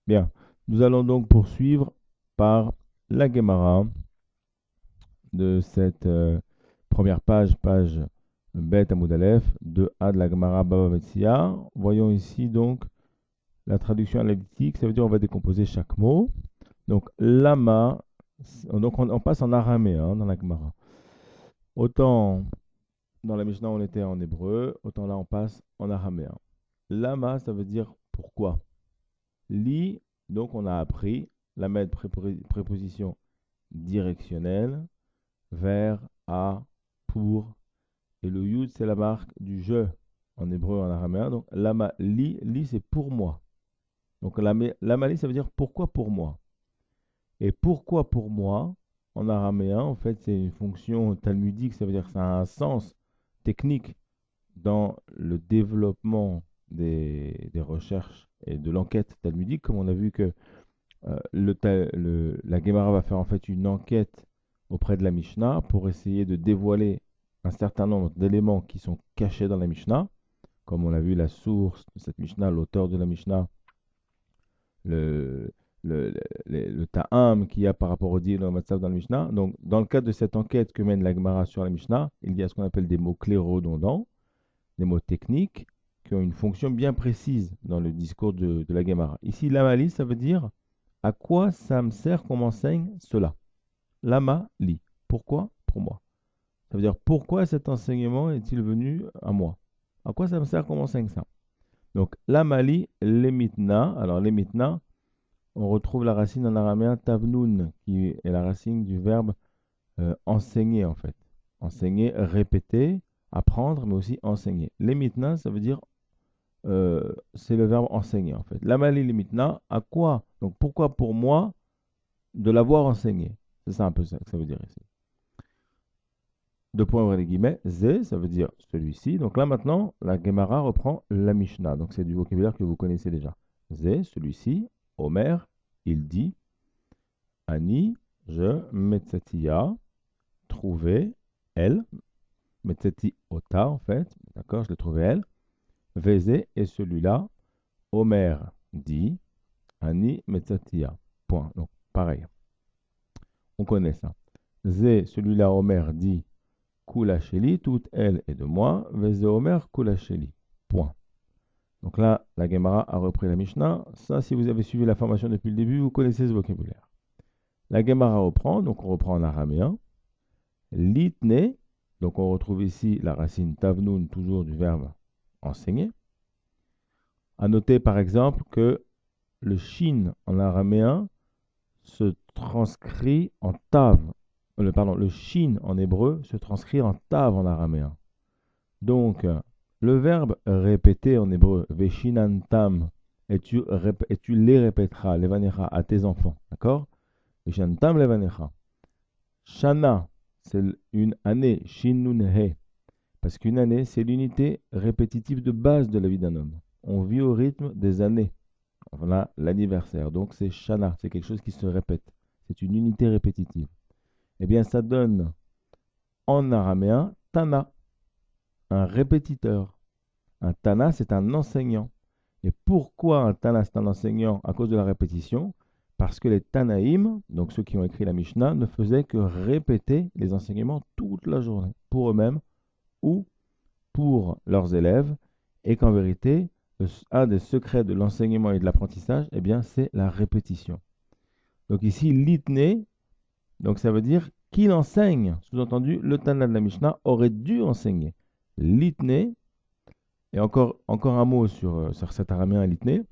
Bien, nous allons donc poursuivre par la Gemara de cette première page, page Bet Amoud Aleph, de A de la Gemara Baba Metzia. Voyons ici donc la traduction analytique, ça veut dire on va décomposer chaque mot. Donc lama, donc on passe en araméen dans la Gemara. Autant dans la Mishnah on était en hébreu, autant là on passe en araméen. Lama, ça veut dire pourquoi. Li, donc on a appris la mettre préposition directionnelle, vers, à, pour. Et le yud, c'est la marque du je en hébreu, en araméen. Donc lama, li c'est pour moi. Donc lama li, ça veut dire pourquoi pour moi. Et pourquoi pour moi, en araméen, en fait, c'est une fonction talmudique, ça veut dire que ça a un sens technique dans le développement des recherches et de l'enquête talmudique, comme on a vu que la Gemara va faire en fait une enquête auprès de la Mishnah pour essayer de dévoiler un certain nombre d'éléments qui sont cachés dans la Mishnah, comme on l'a vu la source de cette Mishnah, l'auteur de la Mishnah, le, le ta'am qu'il y a par rapport au deal dans la Mishnah. Donc, dans le cadre de cette enquête que mène la Gemara sur la Mishnah, il y a ce qu'on appelle des mots-clés redondants, des mots techniques qui ont une fonction bien précise dans le discours de la Gemara. Ici, l'amali, ça veut dire à quoi ça me sert qu'on m'enseigne cela. Lama li. Pourquoi? Pour moi. Ça veut dire pourquoi cet enseignement est-il venu à moi? À quoi ça me sert qu'on m'enseigne ça? Donc, lama li, lemitna. Alors, lemitna, on retrouve la racine en araméen tavnoun, qui est la racine du verbe enseigner en fait. Enseigner, répéter, apprendre, mais aussi enseigner. Lemitna, ça veut dire c'est le verbe enseigner en fait. Lamali limitna, à quoi? Donc pourquoi pour moi de l'avoir enseigné? C'est ça un peu ça que ça veut dire ici. Deux points ouvrez les guillemets. Zé, ça veut dire celui-ci. Donc là maintenant, la Gemara reprend la Mishnah. Donc c'est du vocabulaire que vous connaissez déjà. Zé, celui-ci. Omer, il dit. Ani, je. Metzatia, trouvé. Elle. Metzati ota en fait. D'accord, je l'ai trouvé elle. Vézé est celui-là. Omer dit. Ani Metzatia. Point. Donc, pareil. On connaît ça. Zé, celui-là, Omer dit Kula Sheli, toute elle est de moi. Vézé Omer Kula Sheli. Point. Donc là, la Gemara a repris la Mishnah. Ça, si vous avez suivi la formation depuis le début, vous connaissez ce vocabulaire. La Gemara reprend, donc on reprend en araméen. Litne, donc on retrouve ici la racine tavnoun, toujours du verbe enseigner. À noter par exemple que le shin en araméen se transcrit en tav. Le shin en hébreu se transcrit en tav en araméen. Donc, le verbe répéter en hébreu, veshinantam, et tu les répéteras, levanecha, à tes enfants. D'accord? Veshinantam levanecha. Shana, c'est une année, shinunhe. Parce qu'une année, c'est l'unité répétitive de base de la vie d'un homme. On vit au rythme des années. Voilà l'anniversaire. Donc c'est Shana, c'est quelque chose qui se répète. C'est une unité répétitive. Eh bien, ça donne en araméen Tana, un répétiteur. Un Tana, c'est un enseignant. Et pourquoi un Tana, c'est un enseignant? À cause de la répétition. Parce que les Tanaïm, donc ceux qui ont écrit la Mishnah, ne faisaient que répéter les enseignements toute la journée, pour eux-mêmes ou pour leurs élèves. Et qu'en vérité, un des secrets de l'enseignement et de l'apprentissage, eh bien, c'est la répétition. Donc ici, litné, donc ça veut dire qu'il enseigne. Sous-entendu, le Tana de la Mishnah aurait dû enseigner. Litné, et encore un mot sur cet araméen litné.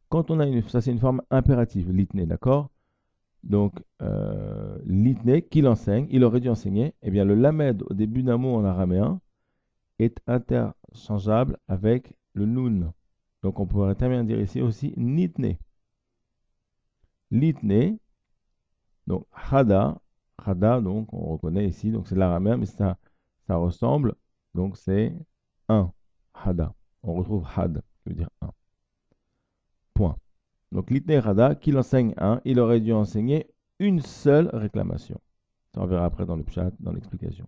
Quand on a ça c'est une forme impérative, litné, d'accord? Donc, litné, qu'il enseigne, il aurait dû enseigner. Eh bien, le lamed au début d'un mot en araméen est interchangeable avec le nun. Donc on pourrait très bien dire ici aussi nitne. Litne, donc hada, donc on reconnaît ici, donc c'est l'araméen, mais ça ressemble, donc c'est un, hada. On retrouve had, qui veut dire un. Point. Donc litne hada, qu'il enseigne un, il aurait dû enseigner une seule réclamation. Ça on verra après dans le chat, dans l'explication.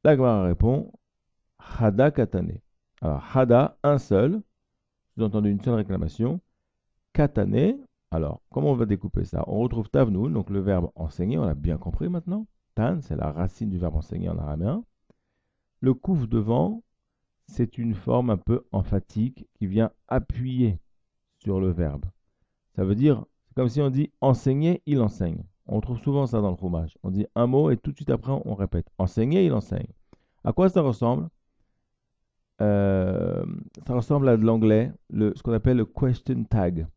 La Gemara répond, hada katane. Alors hada, un seul, sous-entendu une seule réclamation. Katane, alors, comment on va découper ça? On retrouve tavnoun, donc le verbe enseigner, on l'a bien compris maintenant. Tan, c'est la racine du verbe enseigner en araméen. Le kouf devant, c'est une forme un peu emphatique qui vient appuyer sur le verbe. Ça veut dire, c'est comme si on dit enseigner, il enseigne. On trouve souvent ça dans le fromage. On dit un mot et tout de suite après, on répète. Enseigner, il enseigne. À quoi ça ressemble? Euh, Ça ressemble à de l'anglais, ce qu'on appelle le question tag.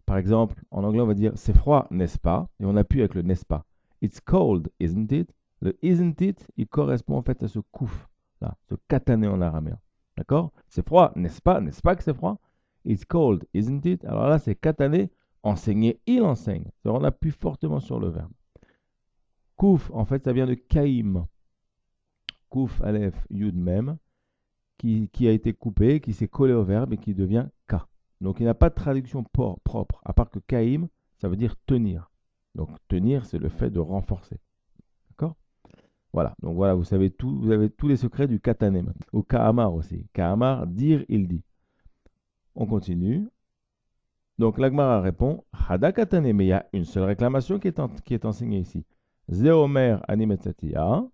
Par exemple, en anglais, on va dire c'est froid, n'est-ce pas? Et on appuie avec le n'est-ce pas. It's cold, isn't it? Le isn't it, il correspond en fait à ce kouf, là, ce katané en araméen. D'accord? C'est froid, n'est-ce pas? N'est-ce pas que c'est froid? It's cold, isn't it? Alors là, c'est katané, enseigner, il enseigne. Alors on appuie fortement sur le verbe. Kouf, en fait, ça vient de kaïm. Kouf, aleph, yud, mem, qui a été coupé, qui s'est collé au verbe et qui devient ka. Donc il n'y a pas de traduction propre, à part que kaïm, ça veut dire tenir. Donc tenir, c'est le fait de renforcer. D'accord? Voilà. Donc voilà, vous savez tout, vous avez tous les secrets du katanem. Ou kahamar aussi. Kahamar, dire, il dit. On continue. Donc l'Agmara répond Hada katane, mais il y a une seule réclamation qui est enseignée ici. Zeomer animetzatia.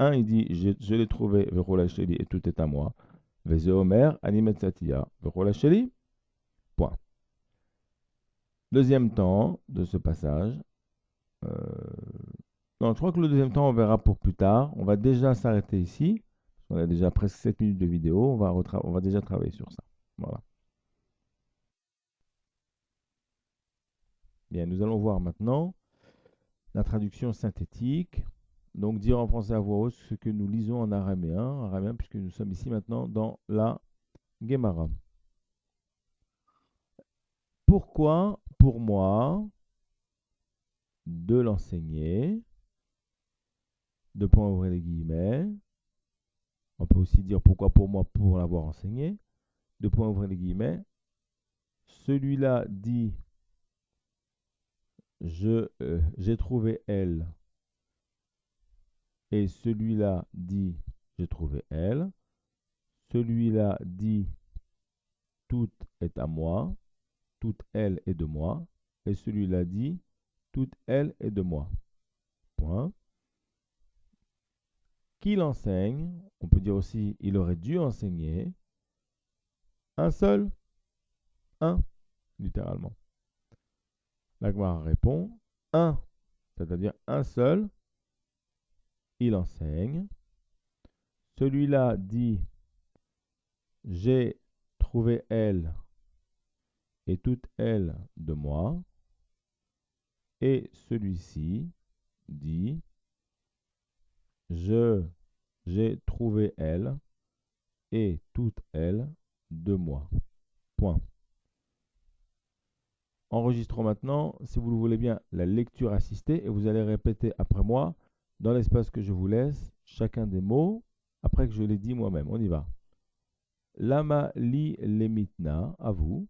Un, il dit je l'ai trouvé, verolacheli, et tout est à moi. Vezeomer animetzatia, verolacheli. Point. Deuxième temps de ce passage. euh, Non, je crois que le deuxième temps, on verra pour plus tard. On va déjà s'arrêter ici. On a déjà presque 7 minutes de vidéo. On va déjà travailler sur ça. Voilà. Bien, nous allons voir maintenant la traduction synthétique. Donc, dire en français à voix haute ce que nous lisons en araméen, puisque nous sommes ici maintenant dans la Gemara. Pourquoi, pour moi, de l'enseigner, deux points ouvrez les guillemets. On peut aussi dire pourquoi pour moi, pour l'avoir enseigné. Deux points ouvrez les guillemets. Celui-là dit j'ai trouvé elle. Et celui-là dit j'ai trouvé elle. Celui-là dit tout est à moi. Toute elle est de moi. Et celui-là dit toute elle est de moi. Point. Qu'il enseigne, on peut dire aussi il aurait dû enseigner. Un seul, un, littéralement. L'Agmara répond un, c'est-à-dire un seul, il enseigne. Celui-là dit j'ai trouvé elle et toute elle de moi. Et celui-ci dit j'ai trouvé elle et toute elle de moi. Point. Enregistrons maintenant, si vous le voulez bien, la lecture assistée et vous allez répéter après moi, dans l'espace que je vous laisse, chacun des mots, après que je l'ai dit moi-même. On y va. Lama li lemitna, à vous.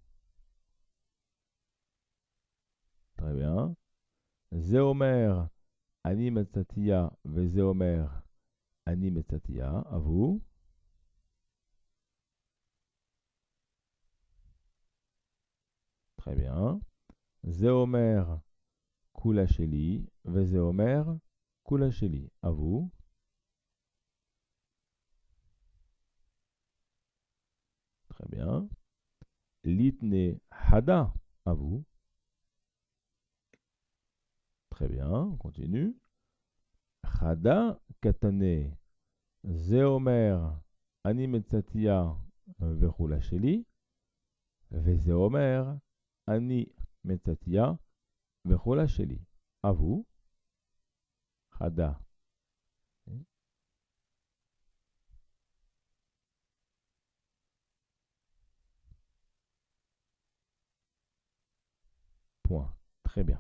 Très bien. Zeomer ani metzatia ve zeomer ani metzatia, à vous. Très bien. Zeomer kulasheli ve zeomer kulasheli, à vous. Très bien. Litne hada, à vous. Très bien, on continue. Hada katane zeomer ani metzatia vechulasheli ve zeomer ani metzatia vechulasheli, à vous. Hada. Point. Très bien.